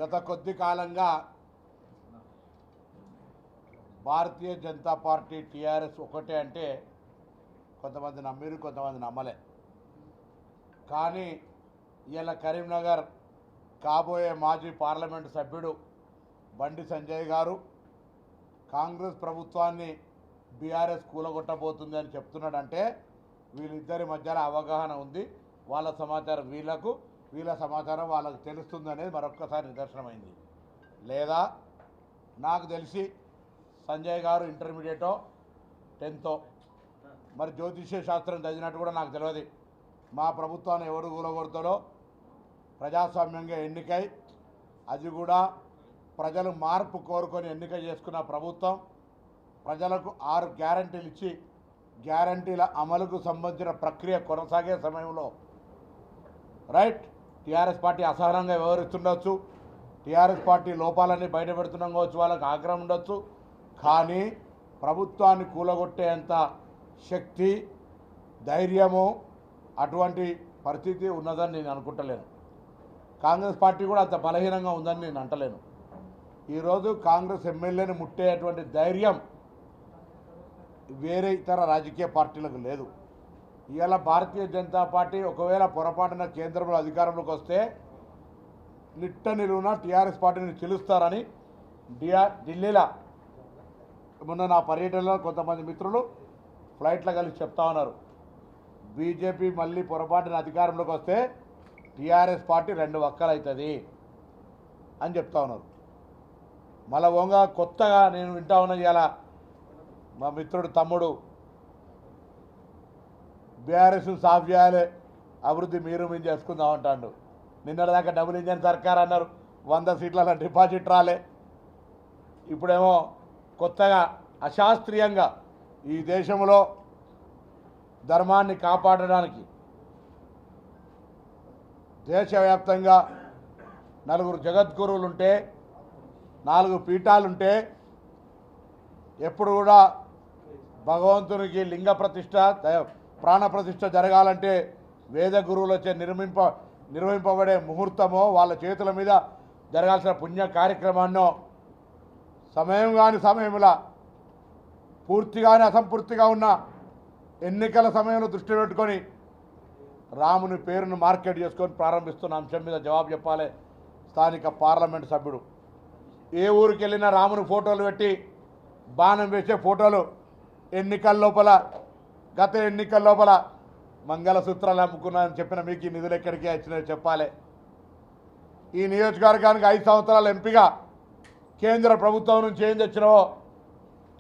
గత కొద్ది కాలంగా భారతీయ జనతా పార్టీ టీఆర్ఎస్ ఒకటే అంటే కొంతమంది నమ్మిరు, కొంతమంది నమ్మలే. కానీ ఇలా కరీంనగర్ కాబోయే మాజీ పార్లమెంటు సభ్యుడు బండి సంజయ్ గారు కాంగ్రెస్ ప్రభుత్వాన్ని బీఆర్ఎస్ కూలగొట్టబోతుంది అని చెప్తున్నాడంటే వీళ్ళిద్దరి మధ్యలో అవగాహన ఉంది. వాళ్ళ సమాచారం వీళ్ళకు, వీళ్ళ సమాచారం వాళ్ళకు తెలుస్తుంది అనేది మరొక్కసారి నిదర్శనమైంది. లేదా నాకు తెలిసి సంజయ్ గారు ఇంటర్మీడియటో 10థో మరి జ్యోతిష్య శాస్త్రం చదివినట్టు కూడా నాకు తెలియదు. మా ప్రభుత్వాన్ని ఎవరు కూలగొడతారో ప్రజాస్వామ్యంగా ఎన్నికై అది కూడా ప్రజలు మార్పు కోరుకొని ఎన్నిక చేసుకున్న ప్రభుత్వం ప్రజలకు 6 గ్యారంటీలు ఇచ్చి గ్యారంటీల అమలుకు సంబంధించిన ప్రక్రియ కొనసాగే సమయంలో టీఆర్ఎస్ పార్టీ అసహనంగా వ్యవహరిస్తుండొచ్చు, టీఆర్ఎస్ పార్టీ లోపాలన్నీ బయటపెడుతున్నాం కావచ్చు, వాళ్ళకి ఆగ్రహం ఉండొచ్చు. కానీ ప్రభుత్వాన్ని కూలగొట్టేంత శక్తి, ధైర్యము అటువంటి పరిస్థితి ఉన్నదని నేను అనుకుంటలేను. కాంగ్రెస్ పార్టీ కూడా అంత బలహీనంగా ఉందని నేను అంటలేను. ఈరోజు కాంగ్రెస్ ఎమ్మెల్యేని ముట్టేటువంటి ధైర్యం వేరే ఇతర రాజకీయ పార్టీలకు లేదు. ఇవాళ భారతీయ జనతా పార్టీ ఒకవేళ పొరపాటున కేంద్రంలో అధికారంలోకి వస్తే నిట్ట నిలువున టీఆర్ఎస్ పార్టీని చిలుస్తారని ఢిల్లీలో మొన్న నా పర్యటనలో కొంతమంది మిత్రులు ఫ్లైట్లో కలిసి చెప్తా ఉన్నారు. బీజేపీ మళ్ళీ పొరపాటున అధికారంలోకి వస్తే టీఆర్ఎస్ పార్టీ 2 వక్కలు అవుతుంది అని చెప్తా ఉన్నారు. మళ్ళా ఓంగా కొత్తగా నేను వింటా ఉన్నా, ఇవాళ మా మిత్రుడు తమ్ముడు బీఆర్ఎస్ సాఫ్ చేయాలి, అభివృద్ధి మీరు మేము చేసుకుందాం అంటాడు. నిన్నటిదాకా డబుల్ ఇంజన్ సర్కార్ అన్నారు, 100 సీట్ల డిపాజిట్ రాలే. ఇప్పుడేమో కొత్తగా అశాస్త్రీయంగా ఈ దేశంలో ధర్మాన్ని కాపాడడానికి దేశవ్యాప్తంగా 4 జగద్గురువులుంటే 4 పీఠాలుంటే ఎప్పుడు కూడా భగవంతునికి లింగ ప్రతిష్ట, ప్రాణ ప్రతిష్ట జరగాలంటే వేద గురువులచే నిర్వహింపబడే ముహూర్తమో వాళ్ళ చేతుల మీద జరగాల్సిన పుణ్య కార్యక్రమాన్నో సమయం కాని సమయంలో పూర్తిగానే అసంపూర్తిగా ఉన్న ఎన్నికల సమయంలో దృష్టి పెట్టుకొని రాముని పేరును మార్కెట్ చేసుకొని ప్రారంభిస్తున్న అంశం మీద జవాబు చెప్పాలి స్థానిక పార్లమెంటు సభ్యుడు. ఏ ఊరికి వెళ్ళినా రాముని ఫోటోలు పెట్టి బాణం వేసే ఫోటోలు ఎన్నికల లోపల, గత ఎన్నికల లోపల మంగళసూత్రాలు అమ్ముకున్నానని చెప్పిన మీకు ఈ నిధులు ఎక్కడికి వచ్చినాయో చెప్పాలి. ఈ నియోజకవర్గానికి 5 సంవత్సరాల ఎంపీగా కేంద్ర ప్రభుత్వం నుంచి ఏం తెచ్చినావో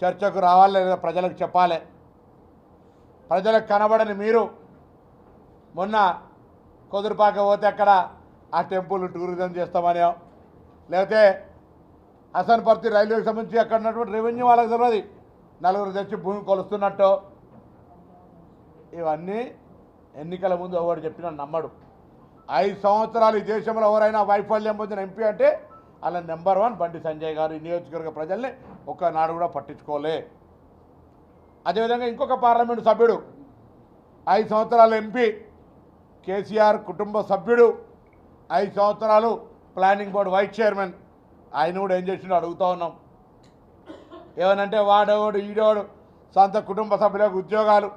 చర్చకు రావాలి, లేదా ప్రజలకు చెప్పాలి. ప్రజలకు కనబడని మీరు మొన్న కుదురుపాక పోతే అక్కడ ఆ టెంపుల్ టూరిజం చేస్తామని, లేకపోతే హసన్పర్తి రైల్వేకి సంబంధించి అక్కడ ఉన్నటువంటి రెవెన్యూ వాళ్ళకి తెలియదు, 4 తెచ్చి భూమి కొలుస్తున్నట్టు. ఇవన్నీ ఎన్నికల ముందు ఎవరు చెప్పినా నమ్మడు. 5 సంవత్సరాలు ఈ దేశంలో ఎవరైనా వైఫల్యం పొందిన ఎంపీ అంటే అలా నెంబర్ 1 బండి సంజయ్ గారు. ఈ నియోజకవర్గ ప్రజల్ని ఒక్కనాడు కూడా పట్టించుకోలే. అదేవిధంగా ఇంకొక పార్లమెంటు సభ్యుడు 5 సంవత్సరాల ఎంపీ కేసీఆర్ కుటుంబ సభ్యుడు, 5 సంవత్సరాలు ప్లానింగ్ బోర్డు వైస్ చైర్మన్. ఆయన కూడా ఏం చేసిండో అడుగుతూ ఉన్నాం. ఏమనంటే వాడేవాడు ఈడేవాడు సొంత కుటుంబ సభ్యులకు ఉద్యోగాలు,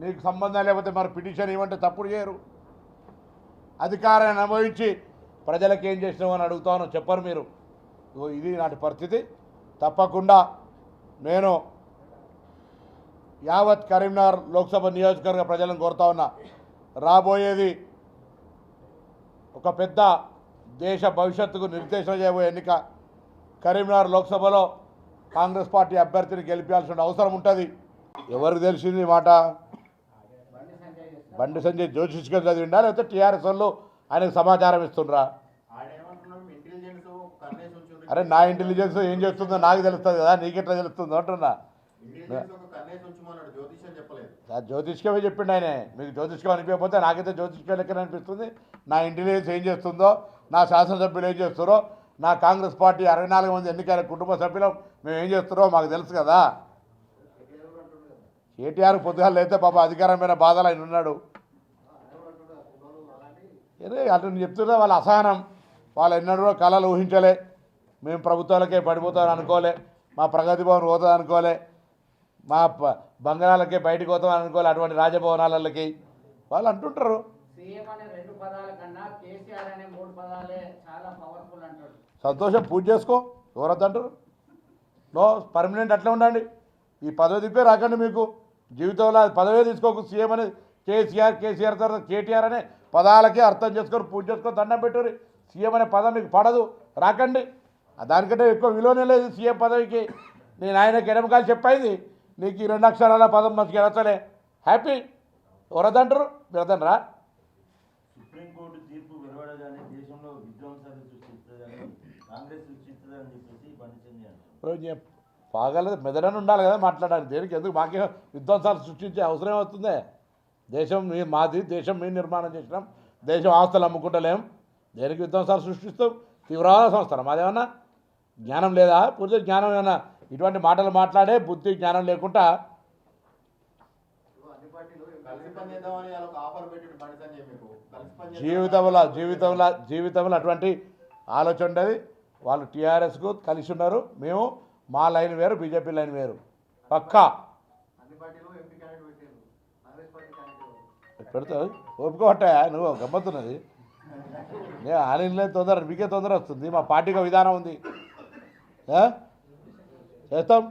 నీకు సంబంధం లేకపోతే మరి పిటిషన్ ఇవ్వంటే తప్పుడు చేయరు. అధికారాన్ని అనుభవించి ప్రజలకు ఏం చేసినావు అని అడుగుతా ఉన్నాం, చెప్పరు మీరు. ఇది నాటి పరిస్థితి. తప్పకుండా నేను యావత్ కరీంనగర్ లోక్సభ నియోజకవర్గ ప్రజలను కోరుతా ఉన్నా, రాబోయేది ఒక పెద్ద దేశ భవిష్యత్తుకు నిర్దేశం చేయబోయే ఎన్నిక. కరీంనగర్ లోక్సభలో కాంగ్రెస్ పార్టీ అభ్యర్థిని గెలిపించాల్సిన అవసరం ఉంటుంది. ఎవరికి తెలిసింది మాట? బండి సంజయ్ జ్యోతిష్కం చదివిండా, లేకపోతే టీఆర్ఎస్ వాళ్ళు ఆయనకు సమాచారం ఇస్తుండ్రా? అరే నా ఇంటెలిజెన్స్ ఏం చేస్తుందో నాకు తెలుస్తుంది కదా, నీకెట్లా తెలుస్తుందో అంటున్నా. జ్యోతిష్కమే చెప్పిండు ఆయన. మీకు జ్యోతిష్కం అనిపించకపోతే నాకైతే జ్యోతిష్కం లెక్కన అనిపిస్తుంది. నా ఇంటెలిజెన్స్ ఏం చేస్తుందో, నా శాసనసభ్యులు ఏం చేస్తారో, నా కాంగ్రెస్ పార్టీ 64 మంది ఎన్నికైన కుటుంబ సభ్యులు మేము ఏం చేస్తున్నారో మాకు తెలుసు కదా. కేటీఆర్ పొద్దుగాలు అయితే పాప అధికారమైన బాధలు ఆయన ఉన్నాడు. అదే అటు చెప్తున్నా వాళ్ళ అసహనం. వాళ్ళు ఎన్నడూ కళలు ఊహించలే. మేము ప్రభుత్వాలకే పడిపోతామని అనుకోలే, మా ప్రగతి భవన్ పోతుంది అనుకోలే, మా బంగాళాలకే బయటకు పోతామని అనుకోలే. అటువంటి రాజభవనాలకి వాళ్ళు అంటుంటారు. సీఎం అనే 2 పదాల కన్నా కేసీఆర్ అనే 3 పదాలే చాలా పవర్ఫుల్ అంటారు. సంతోషం, పూజ చేసుకో, ఎవరొద్దంటారు. నో, పర్మనెంట్ అట్లా ఉండండి. ఈ పదవి తిప్పే రాకండి. మీకు జీవితంలో పదవే తీసుకోకు. సీఎం అని కేసీఆర్ తర్వాత కేటీఆర్ అనే పదాలకే అర్థం చేసుకొని పూజ చేసుకొని దండం పెట్టుర్రి. సీఎం అనే పదం మీకు పడదు, రాకండి. దానికంటే ఎక్కువ విలువనే లేదు సీఎం పదవికి. నేను ఆయనకి ఎడమకాలు చెప్పేది, నీకు ఈ 2 అక్షరాల పదం మంచిగా నచ్చలే, హ్యాపీ, ఎవరొద్దంటారు. మీరు వద్దనరా? సుప్రీంకోర్టు తీర్పు వెలువడగానే దేశంలో విధ్వంసాలు సృష్టిస్తుందని కాంగ్రెస్ సృష్టిస్తుందని చెప్పేసి బండి అంటారు. పాగలేదు, మెదడని ఉండాలి కదా మాట్లాడడానికి. దేనికి ఎందుకు మాకే విధ్వంసాలు సృష్టించే అవసరం అవుతుంది? దేశం మాది, దేశం మేము నిర్మాణం చేసినాం, దేశం ఆస్తులు అమ్ముకుంటలేం. దేనికి విధ్వంసాలు సృష్టిస్తాం? తీవ్రవాద సంస్థ మాదేమన్నా జ్ఞానం లేదా? పూర్తి జ్ఞానం ఏమన్నా ఇటువంటి మాటలు మాట్లాడే బుద్ధి జ్ఞానం లేకుండా జీవితంలో అటువంటి ఆలోచన ఉండేది. వాళ్ళు టీఆర్ఎస్కు కలిసి ఉన్నారు. మేము మా లైన్ వేరు, బీజేపీ లైన్ వేరు. పక్కా పెడతావు. ఒప్పుకోవట్టా నువ్వు గమ్మత్తున్నది. నేను ఆన్లైన్లో తొందర, మీకే తొందర వస్తుంది. మా పార్టీకి విధానం ఉంది, చేస్తాం.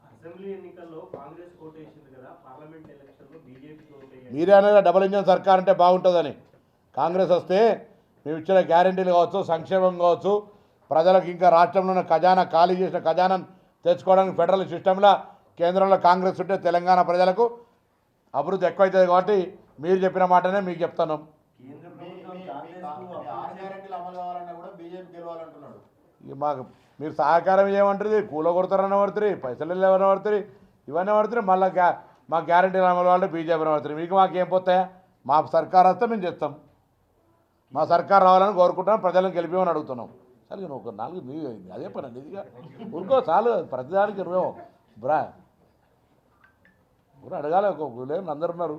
అసెంబ్లీ ఎన్నికల్లో కాంగ్రెస్ కోటేసింది కదా, పార్లమెంట్ ఎలక్షన్లో బీజేపీ కోటేసింది. మీరే అనేది డబుల్ ఇంజన్ సర్కార్ అంటే బాగుంటుందని. కాంగ్రెస్ వస్తే మేము ఇచ్చిన గ్యారెంటీలు కావచ్చు, సంక్షేమం కావచ్చు, ప్రజలకు ఇంకా రాష్ట్రంలోనే ఖజానా ఖాళీ చేసిన ఖజానాను తెచ్చుకోవడానికి ఫెడరల్ సిస్టంలో కేంద్రంలో కాంగ్రెస్ ఉంటే తెలంగాణ ప్రజలకు అభివృద్ధి ఎక్కువవుతుంది. కాబట్టి మీరు చెప్పిన మాటనే మీకు చెప్తున్నాం. కేంద్ర ప్రభుత్వం మాకు మీరు సహకారం ఏమంటుంది? కూల కొడతారని పడుతుంది, పైసలు ఎవరైనా పడుతుంది, ఇవన్నీ పడుతుంది. మళ్ళీ మా గ్యారెంటీలు అమలు వాళ్ళు బీజేపీని పడుతుంది. మీకు మాకేం పోతాయా? మా సర్కార్ వస్తే మేము చేస్తాం. మా సర్కార్ రావాలని కోరుకుంటున్నాం, ప్రజలను గెలిపేమని అడుగుతున్నాం. సరే నువ్వు ఒక 4 అదే పని అండి. ఇదిగా ఊరుకో చాలు. ప్రతిదానికి నువ్వేమో బ్రా ఊరు అడగాలి. ఒక లేదు, అందరు ఉన్నారు.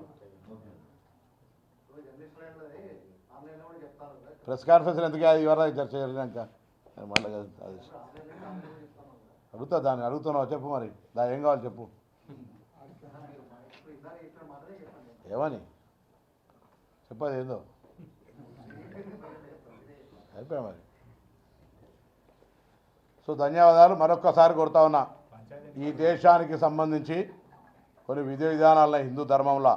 ప్రెస్ కాన్ఫరెన్స్ ఎందుకు ఇవాళ చర్చ జరిగినాక మళ్ళీ అది అడుగుతా. దాన్ని అడుగుతున్నావు, చెప్పు. మరి ఏం కావాలి చెప్పు. ఏమని చెప్పదు ఏందో అయిపోయా మరి. సో ధన్యవాదాలు. మరొక్కసారి కొడతా ఉన్నా, ఈ దేశానికి సంబంధించి కొన్ని విధి విధానాల హిందూ ధర్మంలో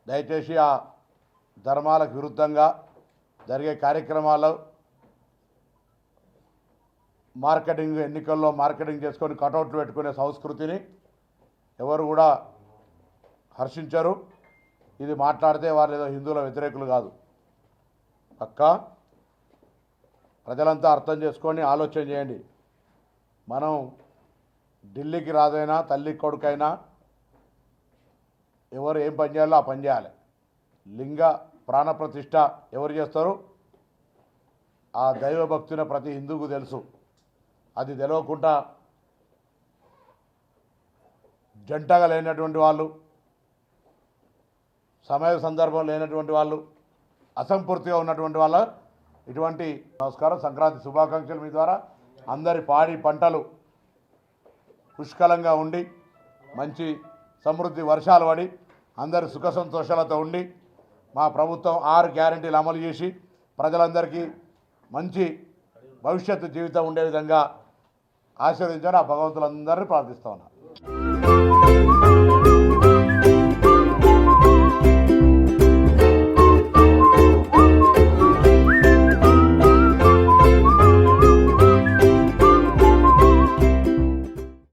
దయచేసి ఆ ధర్మాలకు విరుద్ధంగా జరిగే కార్యక్రమాలు, మార్కెటింగ్, ఎన్నికల్లో మార్కెటింగ్ చేసుకొని కటౌట్లు పెట్టుకునే సంస్కృతిని ఎవరు కూడా హర్షించరు. ఇది మాట్లాడితే వారు ఏదో హిందువుల వ్యతిరేకులు కాదు. పక్కా ప్రజలంతా అర్థం చేసుకొని ఆలోచన చేయండి. మనం ఢిల్లీకి రాదైనా, తల్లి కొడుకైనా ఎవరు ఏం పని చేయాలో ఆ పని చేయాలి. లింగ ప్రాణప్రతిష్ఠ ఎవరు చేస్తారు? ఆ దైవభక్తిని ప్రతి హిందువుకు తెలుసు. అది తెలియకుండా జంటగా లేనటువంటి వాళ్ళు, సమయ సందర్భం లేనటువంటి వాళ్ళు, అసంపూర్తిగా ఉన్నటువంటి వాళ్ళ ఇటువంటి నమస్కారం. సంక్రాంతి శుభాకాంక్షలు. మీ ద్వారా అందరి పాడి పంటలు పుష్కలంగా ఉండి, మంచి సమృద్ధి వర్షాలు పడి, అందరి సుఖ సంతోషాలతో ఉండి, మా ప్రభుత్వం 6 గ్యారెంటీలు అమలు చేసి ప్రజలందరికీ మంచి భవిష్యత్తు జీవితం ఉండే విధంగా ఆశీర్వదించాలని ఆ భగవంతులందరినీ ప్రార్థిస్తా ఉన్నా.